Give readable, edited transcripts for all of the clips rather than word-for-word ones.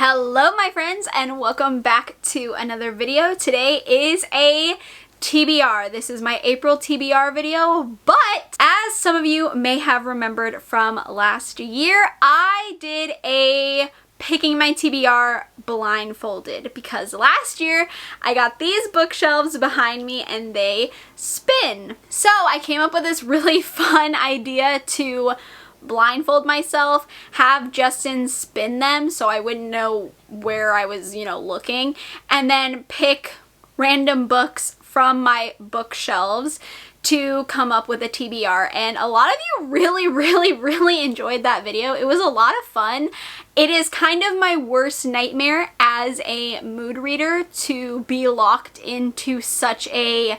Hello my friends and welcome back to another video. Today is a TBR. This is my April TBR video, but as some of you may have remembered from last year, I did a picking my TBR blindfolded because last year I got these bookshelves behind me and they spin. So I came up with this really fun idea to blindfold myself, have Justin spin them so I wouldn't know where I was, looking, and then pick random books from my bookshelves to come up with a TBR. And a lot of you really enjoyed that video. It was a lot of fun. It is kind of my worst nightmare as a mood reader to be locked into such a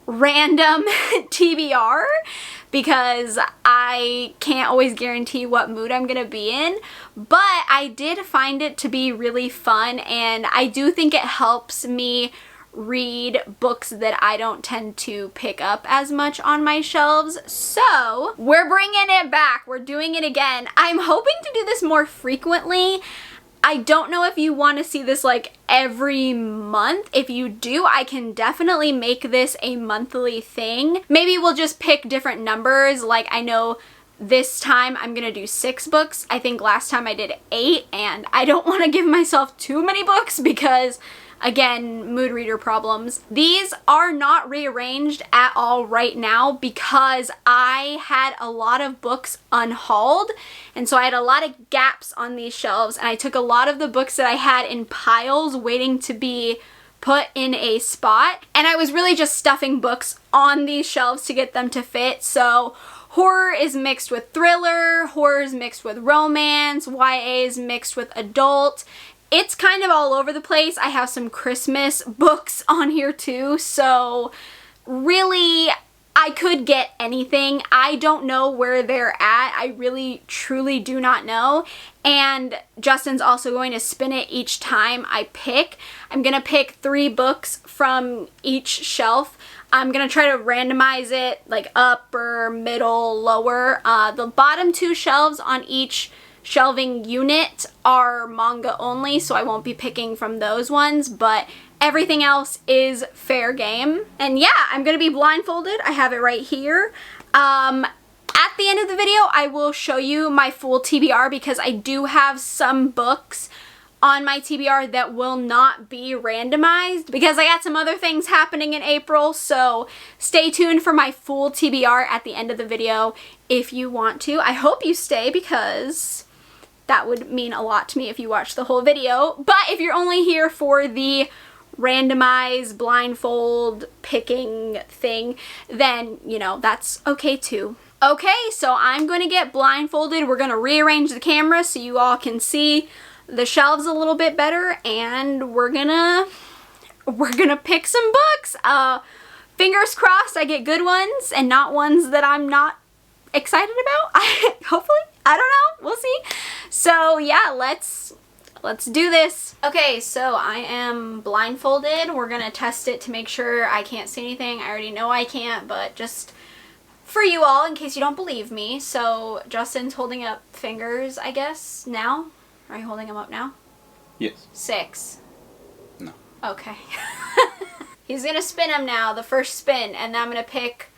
random TBR because I can't always guarantee what mood I'm gonna be in, but I did find it to be really fun, and I do think it helps me read books that I don't tend to pick up as much on my shelves. So we're bringing it back. We're doing it again. I'm hoping to do this more frequently. I don't know if you want to see this like every month. If you do, I can definitely make this a monthly thing. Maybe we'll just pick different numbers. Like I know this time I'm gonna do 6 books. I think last time I did 8, and I don't want to give myself too many books because, again, mood reader problems. These are not rearranged at all right now because I had a lot of books unhauled, and so I had a lot of gaps on these shelves, and I took a lot of the books that I had in piles waiting to be put in a spot, and I was really just stuffing books on these shelves to get them to fit. So horror is mixed with thriller, horror is mixed with romance, YA is mixed with adult. It's kind of all over the place. I have some Christmas books on here too, so really I could get anything. I don't know where they're at. I really truly do not know, and Justin's also going to spin it each time I pick. I'm gonna pick 3 books from each shelf. I'm gonna try to randomize it like upper, middle, lower. The bottom 2 shelves on each shelving unit are manga only, so I won't be picking from those ones, but everything else is fair game. And yeah, I'm gonna be blindfolded. I have it right here. At the end of the video, I will show you my full TBR because I do have some books on my TBR that will not be randomized because I got some other things happening in April, so stay tuned for my full TBR at the end of the video if you want to. I hope you stay because that would mean a lot to me if you watch the whole video. But if you're only here for the randomized blindfold picking thing, then, that's okay too. Okay, so I'm going to get blindfolded. We're going to rearrange the camera so you all can see the shelves a little bit better, and we're gonna pick some books. Fingers crossed I get good ones and not ones that I'm not excited about. Hopefully. I don't know. We'll see. So yeah, let's do this. Okay, so I am blindfolded. We're gonna test it to make sure I can't see anything. I already know I can't, but just for you all in case you don't believe me. So Justin's holding up fingers, I guess, now. Are you holding them up now? Yes. 6. No. Okay. He's gonna spin them now, the first spin, and then I'm gonna pick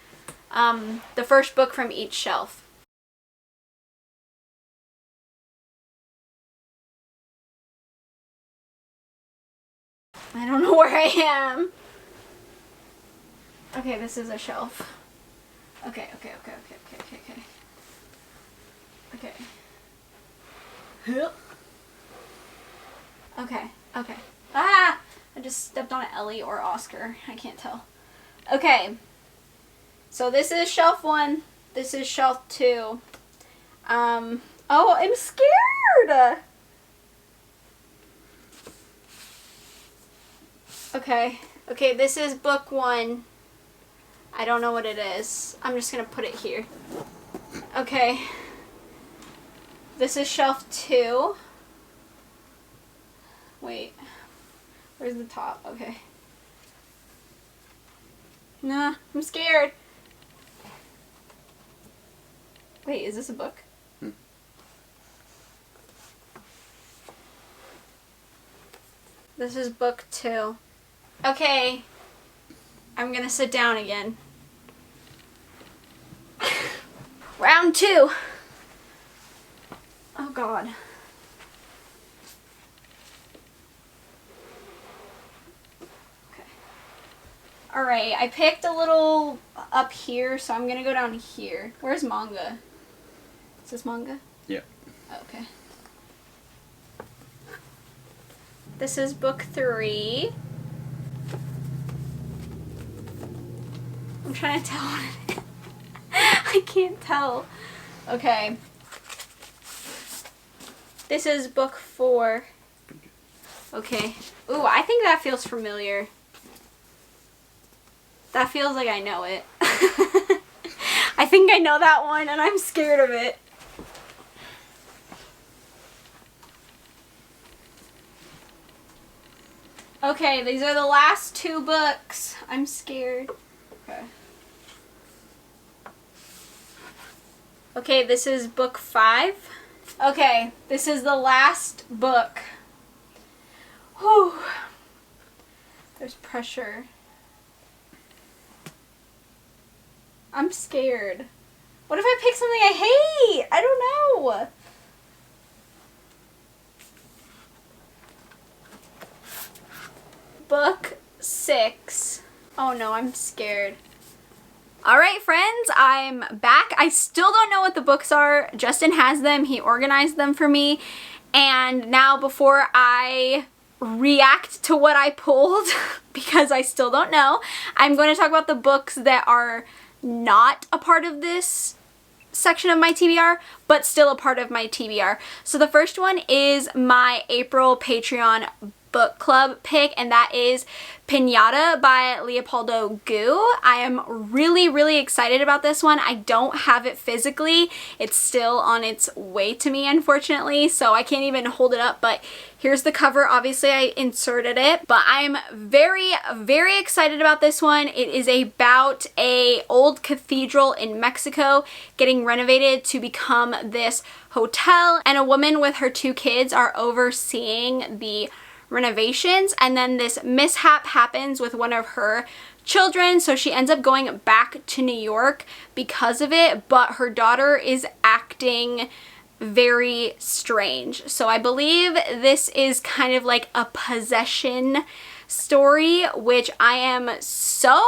the first book from each shelf. I don't know where I am. Okay, this is a shelf. Okay. Okay. Ah! I just stepped on an Ellie or Oscar. I can't tell. Okay. So this is shelf 1. This is shelf 2. Oh, I'm scared! Okay, this is book 1. I don't know what it is. I'm just gonna put it here. Okay. This is shelf 2. Wait. Where's the top? Okay. Nah, I'm scared. Wait, is this a book? This is book 2. Okay, I'm gonna sit down again. Round 2. Oh God. Alright, I picked a little up here, so I'm gonna go down here. Where's manga? Is this manga? Yeah. Okay. This is book 3. I'm trying to tell what it is. I can't tell. Okay. This is book 4. Okay. Ooh, I think that feels familiar. That feels like I know it. I think I know that one and I'm scared of it. Okay, these are the last 2 books. I'm scared. Okay. Okay, this is book 5. Okay, this is the last book. Whew. There's pressure. I'm scared. What if I pick something I hate? I don't know. Book 6. Oh no, I'm scared. Alright friends, I'm back. I still don't know what the books are. Justin has them. He organized them for me. And now before I react to what I pulled, because I still don't know, I'm going to talk about the books that are not a part of this section of my TBR, but still a part of my TBR. So the first one is my April Patreon book club pick, and that is Pinata by Leopoldo Gu. I am really excited about this one. I don't have it physically. It's still on its way to me, unfortunately, so I can't even hold it up, but here's the cover. Obviously I inserted it, but I'm very excited about this one. It is about a old cathedral in Mexico getting renovated to become this hotel, and a woman with her 2 kids are overseeing the renovations, and then this mishap happens with one of her children, so she ends up going back to New York because of it, but her daughter is acting very strange. So I believe this is kind of like a possession story, which I am so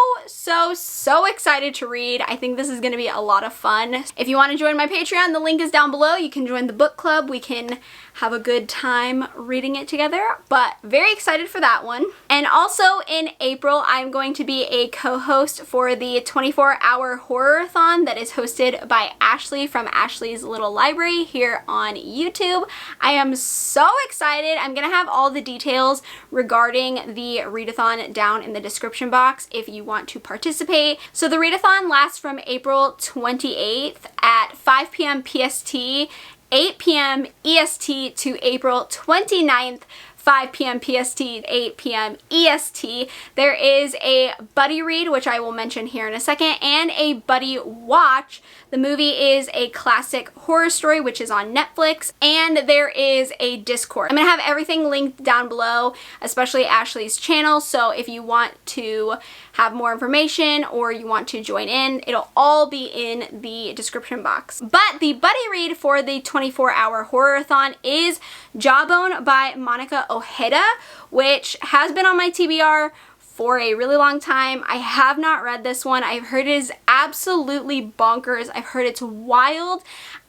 excited to read. I think this is going to be a lot of fun. If you want to join my Patreon, the link is down below. You can join the book club. We can have a good time reading it together, but very excited for that one. And also in April, I'm going to be a co-host for the 24-hour horror-a-thon that is hosted by Ashley from Ashley's Little Library here on YouTube. I am so excited. I'm gonna have all the details regarding the readathon down in the description box if you want to participate. So the readathon lasts from April 28th at 5 p.m. PST, 8 p.m. EST to April 29th, 5 p.m. PST, 8 p.m. EST. There is a buddy read, which I will mention here in a second, and a buddy watch. The movie is a classic horror story, which is on Netflix, and there is a Discord. I'm gonna have everything linked down below, especially Ashley's channel, so if you want to have more information or you want to join in, it'll all be in the description box. But the buddy read for the 24-hour horror-a-thon is Jawbone by Mónica Ojeda, which has been on my TBR for a really long time. I have not read this one. I've heard it is absolutely bonkers. I've heard it's wild.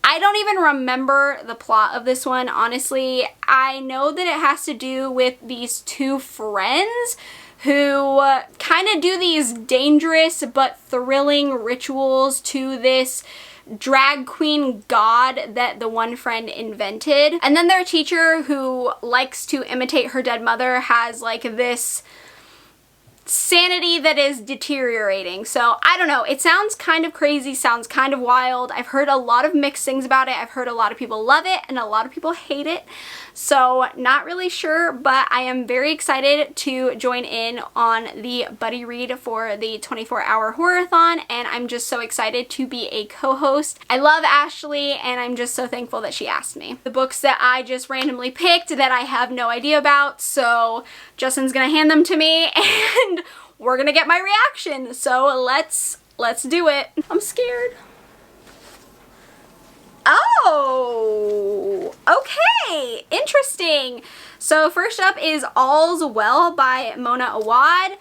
I don't even remember the plot of this one, honestly. I know that it has to do with these 2 friends who kind of do these dangerous but thrilling rituals to this drag queen god that the one friend invented. And then their teacher, who likes to imitate her dead mother, has like this sanity that is deteriorating. So I don't know, it sounds kind of crazy, sounds kind of wild. I've heard a lot of mixed things about it. I've heard a lot of people love it and a lot of people hate it. So not really sure, but I am very excited to join in on the buddy read for the 24-hour horror-a-thon, and I'm just so excited to be a co-host. I love Ashley, and I'm just so thankful that she asked me. The books that I just randomly picked that I have no idea about, so Justin's gonna hand them to me and we're gonna get my reaction. So let's do it. I'm scared. Oh, okay, interesting. So first up is All's Well by Mona Awad.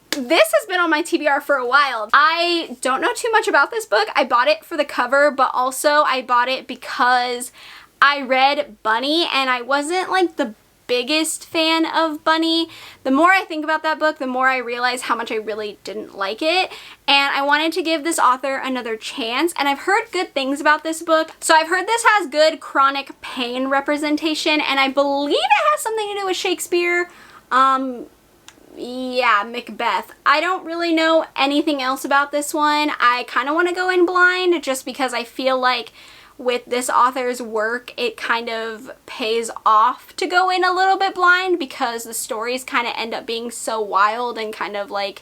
This has been on my TBR for a while. I don't know too much about this book. I bought it for the cover, but also I bought it because I read Bunny and I wasn't like the biggest fan of Bunny. The more I think about that book, the more I realize how much I really didn't like it, and I wanted to give this author another chance, and I've heard good things about this book. So I've heard this has good chronic pain representation, and I believe it has something to do with Shakespeare. Yeah, Macbeth. I don't really know anything else about this one. I kind of want to go in blind just because I feel like with this author's work, it kind of pays off to go in a little bit blind because the stories kind of end up being so wild and kind of like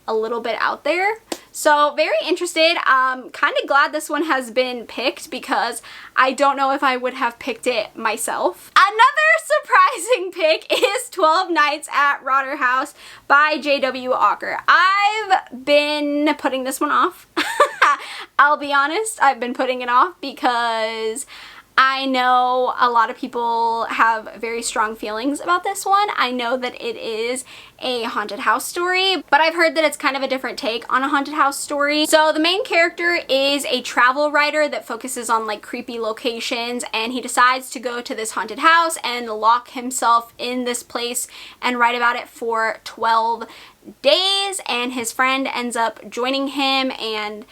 a little bit out there. So very interested. Kind of glad this one has been picked because I don't know if I would have picked it myself. Another surprising pick is 12 Nights at Rotter House by J.W. Walker. I've been putting this one off. I'll be honest, I've been putting it off because I know a lot of people have very strong feelings about this one. I know that it is a haunted house story, but I've heard that it's kind of a different take on a haunted house story. So the main character is a travel writer that focuses on like creepy locations, and he decides to go to this haunted house and lock himself in this place and write about it for 12 days, and his friend ends up joining him. And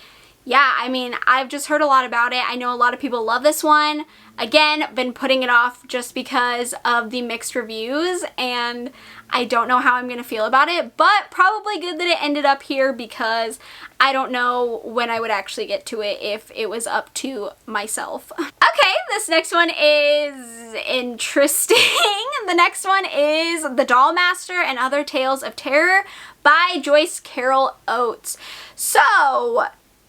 yeah, I mean, I've just heard a lot about it. I know a lot of people love this one. Again, been putting it off just because of the mixed reviews, and I don't know how I'm going to feel about it, but probably good that it ended up here because I don't know when I would actually get to it if it was up to myself. Okay, this next one is interesting. The next one is The Doll Master and Other Tales of Terror by Joyce Carol Oates. So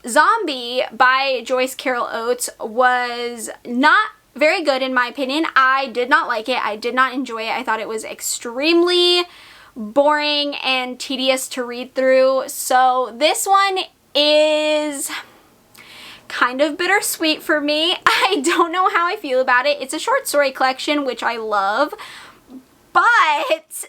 Zombie by Joyce Carol Oates was not very good in my opinion. I did not like it. I did not enjoy it. I thought it was extremely boring and tedious to read through. So this one is kind of bittersweet for me. I don't know how I feel about it. It's a short story collection, which I love, but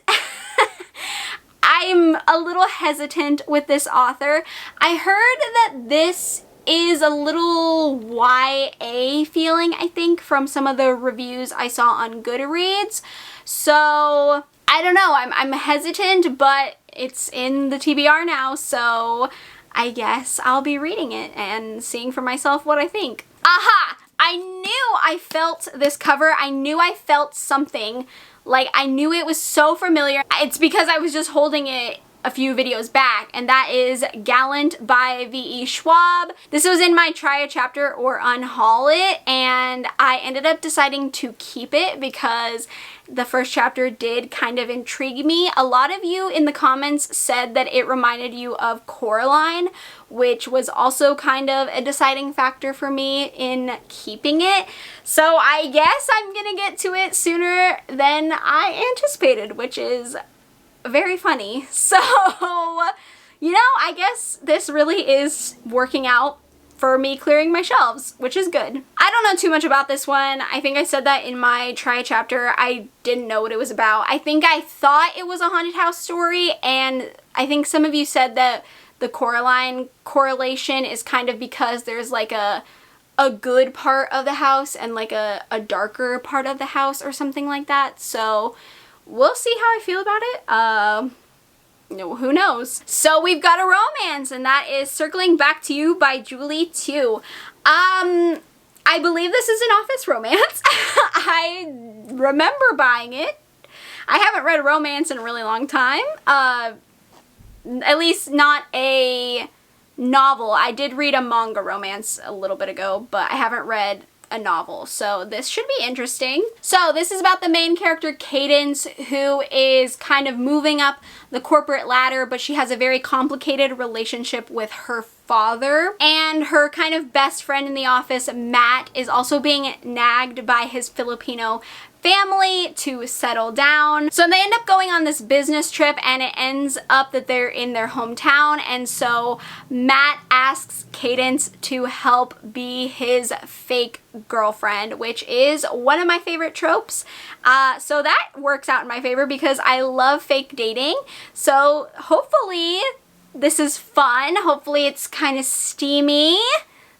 I'm a little hesitant with this author. I heard that this is a little YA feeling, I think, from some of the reviews I saw on Goodreads. So I don't know, I'm hesitant, but it's in the TBR now, so I guess I'll be reading it and seeing for myself what I think. Aha! I knew I felt this cover. I knew I felt something. Like, I knew it was so familiar. It's because I was just holding it a few videos back, and that is Gallant by V.E. Schwab. This was in my try a chapter or unhaul it, and I ended up deciding to keep it because the first chapter did kind of intrigue me. A lot of you in the comments said that it reminded you of Coraline, which was also kind of a deciding factor for me in keeping it. So I guess I'm gonna get to it sooner than I anticipated, which is very funny. So, you know, I guess this really is working out for me clearing my shelves, which is good. I don't know too much about this one. I think I said that in my try chapter. I didn't know what it was about. I think I thought it was a haunted house story, and I think some of you said that the Coraline correlation is kind of because there's like a good part of the house and like a darker part of the house or something like that. So we'll see how I feel about it. Who knows? So we've got a romance, and that is Circling Back to You by Julie 2. I believe this is an office romance. I remember buying it. I haven't read a romance in a really long time. At least not a novel. I did read a manga romance a little bit ago, but I haven't read a novel, so this should be interesting. So this is about the main character Cadence, who is kind of moving up the corporate ladder, but she has a very complicated relationship with her father, and her kind of best friend in the office, Matt, is also being nagged by his Filipino family to settle down. So they end up going on this business trip, and it ends up that they're in their hometown, and so Matt asks Cadence to help be his fake girlfriend, which is one of my favorite tropes. So that works out in my favor because I love fake dating. So hopefully this is fun. Hopefully it's kind of steamy.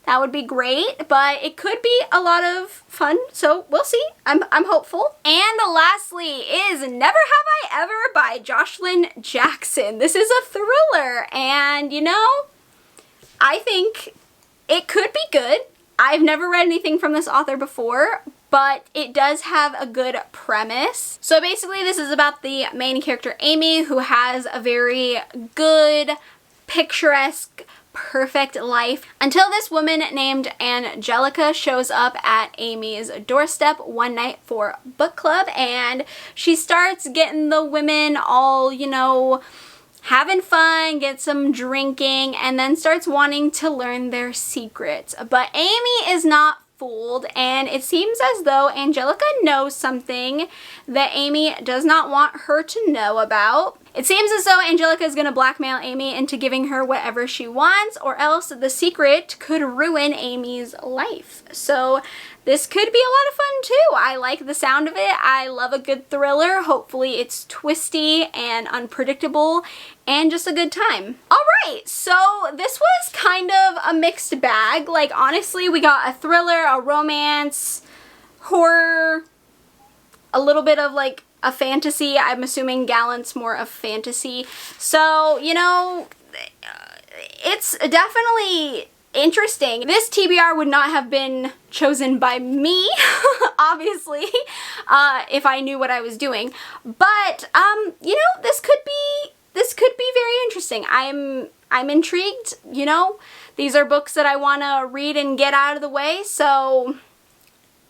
That would be great, but it could be a lot of fun, so we'll see. I'm hopeful. And lastly is Never Have I Ever by Jocelyn Jackson. This is a thriller, and you know, I think it could be good. I've never read anything from this author before, but it does have a good premise. So basically this is about the main character Amy, who has a very good, picturesque, perfect life until this woman named Angelica shows up at Amy's doorstep one night for book club, and she starts getting the women all, you know, having fun, get some drinking, and then starts wanting to learn their secrets. But Amy is not fooled, and it seems as though Angelica knows something that Amy does not want her to know about. It seems as though Angelica is going to blackmail Amy into giving her whatever she wants, or else the secret could ruin Amy's life. So this could be a lot of fun too. I like the sound of it. I love a good thriller. Hopefully it's twisty and unpredictable and just a good time. Alright, so this was kind of a mixed bag. Like honestly, we got a thriller, a romance, horror, a little bit of like a fantasy. I'm assuming Gallant's more of fantasy. So, you know, it's definitely interesting. This TBR would not have been chosen by me, obviously, if I knew what I was doing. But, you know, this could be very interesting. I'm intrigued, you know. These are books that I want to read and get out of the way, so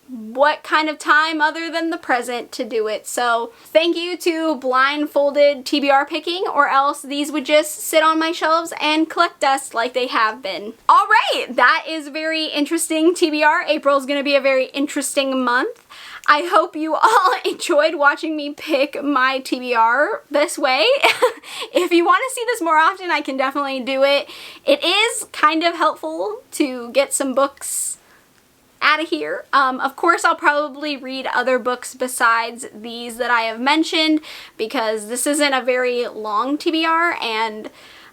what kind of time other than the present to do it. So thank you to Blindfolded TBR picking, or else these would just sit on my shelves and collect dust like they have been. Alright, that is very interesting TBR. April's gonna be a very interesting month. I hope you all enjoyed watching me pick my TBR this way. If you want to see this more often, I can definitely do it. It is kind of helpful to get some books out of here. Of course, I'll probably read other books besides these that I have mentioned, because this isn't a very long TBR, and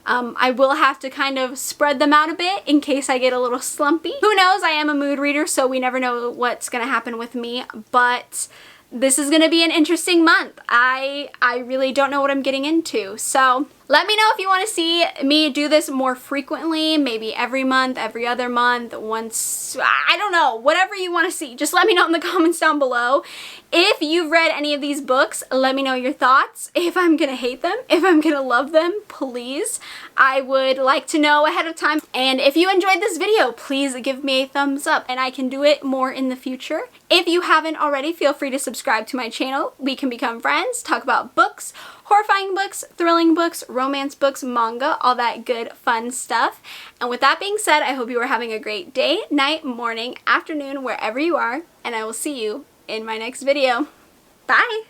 I will have to kind of spread them out a bit in case I get a little slumpy. Who knows? I am a mood reader, so we never know what's gonna happen with me, but this is gonna be an interesting month. I really don't know what I'm getting into, so let me know if you want to see me do this more frequently, maybe every month, every other month, once, I don't know, whatever you want to see. Just let me know in the comments down below. If you've read any of these books, let me know your thoughts. If I'm gonna hate them, if I'm gonna love them, please. I would like to know ahead of time. And if you enjoyed this video, please give me a thumbs up, and I can do it more in the future. If you haven't already, feel free to subscribe to my channel. We can become friends, talk about books, horrifying books, thrilling books, romance books, manga, all that good fun stuff. And with that being said, I hope you are having a great day, night, morning, afternoon, wherever you are, and I will see you in my next video. Bye!